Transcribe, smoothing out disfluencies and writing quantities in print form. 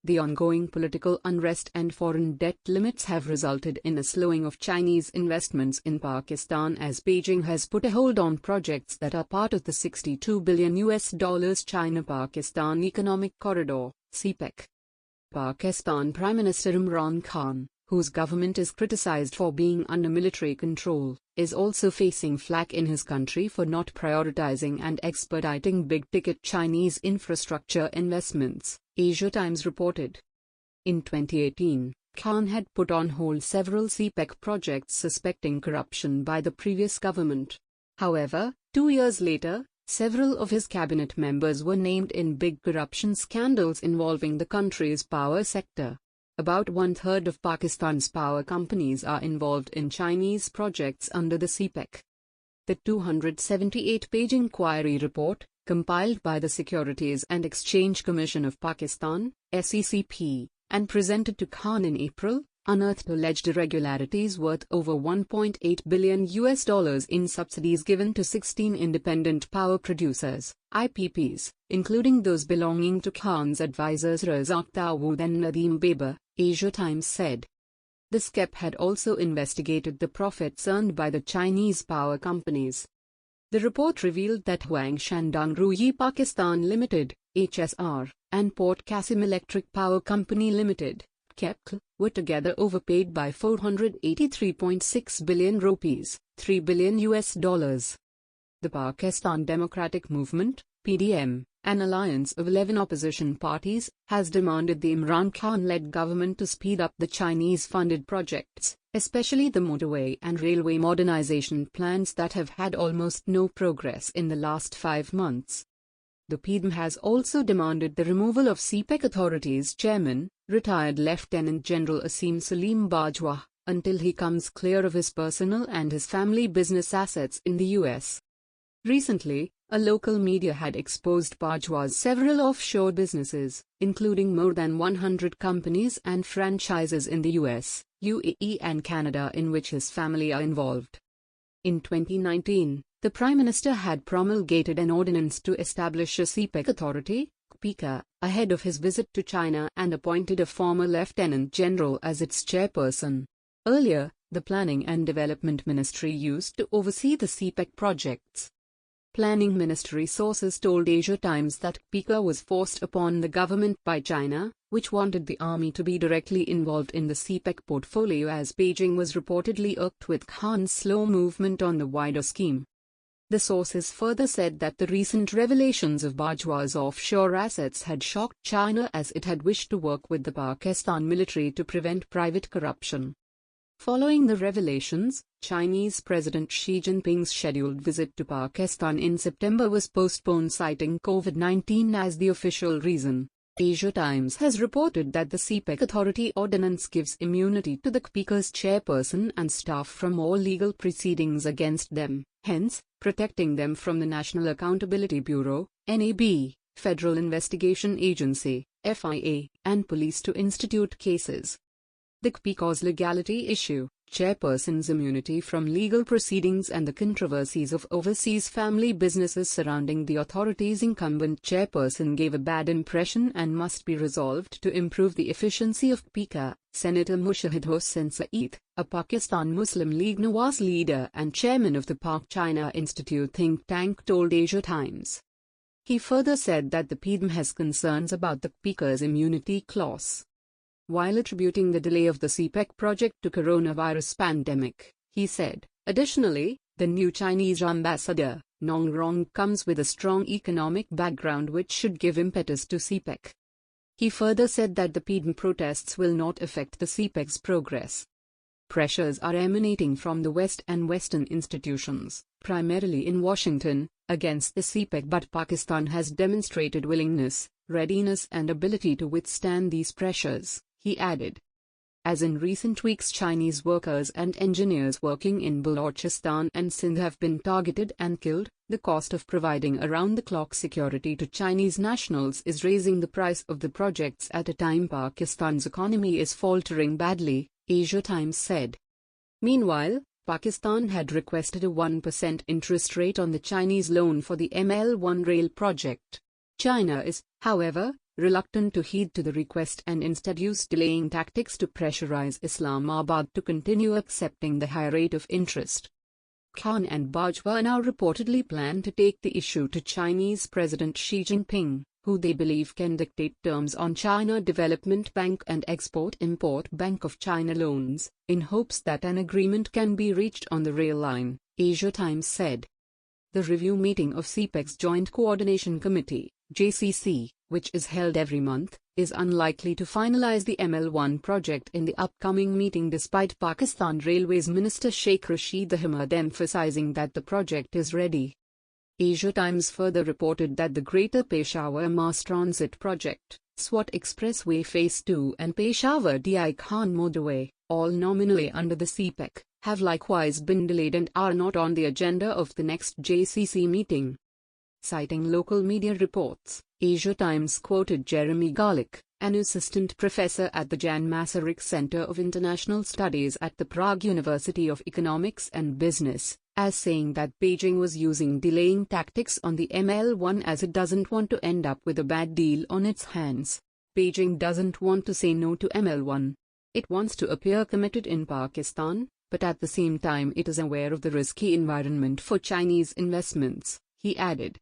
The ongoing political unrest and foreign debt limits have resulted in a slowing of Chinese investments in Pakistan as Beijing has put a hold on projects that are part of the $62 billion China-Pakistan Economic Corridor, CPEC. Pakistan Prime Minister Imran Khan, whose government is criticized for being under military control, is also facing flack in his country for not prioritizing and expediting big-ticket Chinese infrastructure investments, Asia Times reported. In 2018, Khan had put on hold several CPEC projects suspecting corruption by the previous government. However, 2 years later, several of his cabinet members were named in big corruption scandals involving the country's power sector. About one-third of Pakistan's power companies are involved in Chinese projects under the CPEC. The 278-page inquiry report, compiled by the Securities and Exchange Commission of Pakistan, SCEP, and presented to Khan in April, unearthed alleged irregularities worth over $1.8 billion in subsidies given to 16 independent power producers, IPPs, including those belonging to Khan's advisors Razak Dawood and Nadeem Baber, Asia Times said. The SCEP had also investigated the profits earned by the Chinese power companies. The report revealed that Huang Shandong Ruyi Pakistan Limited, HSR, and Port Qasim Electric Power Company Limited, CPEC, were together overpaid by 483.6 billion rupees, $3 billion. The Pakistan Democratic Movement, PDM, an alliance of 11 opposition parties, has demanded the Imran Khan-led government to speed up the Chinese-funded projects, especially the motorway and railway modernization plans that have had almost no progress in the last 5 months. The PDM has also demanded the removal of CPEC Authority's chairman, retired Lieutenant General Asim Salim Bajwa, until he comes clear of his personal and his family business assets in the US. Recently, a local media had exposed Bajwa's several offshore businesses, including more than 100 companies and franchises in the US, UAE and Canada in which his family are involved. In 2019, the Prime Minister had promulgated an ordinance to establish a CPEC authority, CPEC, ahead of his visit to China and appointed a former Lieutenant General as its chairperson. Earlier, the Planning and Development Ministry used to oversee the CPEC projects. Planning Ministry sources told Asia Times that CPEC was forced upon the government by China, which wanted the army to be directly involved in the CPEC portfolio as Beijing was reportedly irked with Khan's slow movement on the wider scheme. The sources further said that the recent revelations of Bajwa's offshore assets had shocked China as it had wished to work with the Pakistan military to prevent private corruption. Following the revelations, Chinese President Xi Jinping's scheduled visit to Pakistan in September was postponed citing COVID-19 as the official reason. Asia Times has reported that the CPEC Authority Ordinance gives immunity to the CPEC's chairperson and staff from all legal proceedings against them, hence, protecting them from the National Accountability Bureau, NAB, Federal Investigation Agency, FIA, and police to institute cases. The CPEC's legality issue, chairperson's immunity from legal proceedings and the controversies of overseas family businesses surrounding the authority's incumbent chairperson gave a bad impression and must be resolved to improve the efficiency of CPEC, Senator Mushahid Hossain Saeed, a Pakistan Muslim League Nawaz leader and chairman of the Pak China Institute think tank told Asia Times. He further said that the PDM has concerns about the CPEC's immunity clause. While attributing the delay of the CPEC project to coronavirus pandemic, he said, additionally, the new Chinese ambassador, Nong Rong, comes with a strong economic background which should give impetus to CPEC. He further said that the PDM protests will not affect the CPEC's progress. Pressures are emanating from the West and Western institutions, primarily in Washington, against the CPEC, but Pakistan has demonstrated willingness, readiness and ability to withstand these pressures, he added. As in recent weeks, Chinese workers and engineers working in Balochistan and Sindh have been targeted and killed, the cost of providing around-the-clock security to Chinese nationals is raising the price of the projects at a time Pakistan's economy is faltering badly, Asia Times said. Meanwhile, Pakistan had requested a 1% interest rate on the Chinese loan for the ML1 rail project. China is, however, reluctant to heed to the request and instead used delaying tactics to pressurize Islamabad to continue accepting the high rate of interest. Khan and Bajwa now reportedly plan to take the issue to Chinese President Xi Jinping, who they believe can dictate terms on China Development Bank and Export-Import Bank of China loans, in hopes that an agreement can be reached on the rail line, Asia Times said. The review meeting of CPEC's Joint Coordination Committee, JCC, which is held every month, is unlikely to finalize the ML1 project in the upcoming meeting despite Pakistan Railways Minister Sheikh Rashid Ahmad emphasizing that the project is ready. Asia Times further reported that the Greater Peshawar Mass Transit Project, Swat Expressway Phase 2 and Peshawar Di Khan Motorway, all nominally under the CPEC, have likewise been delayed and are not on the agenda of the next JCC meeting. Citing local media reports, Asia Times quoted Jeremy Garlick, an assistant professor at the Jan Masaryk Center of International Studies at the Prague University of Economics and Business, as saying that Beijing was using delaying tactics on the ML1 as it doesn't want to end up with a bad deal on its hands. Beijing doesn't want to say no to ML1. It wants to appear committed in Pakistan, but at the same time it is aware of the risky environment for Chinese investments, he added.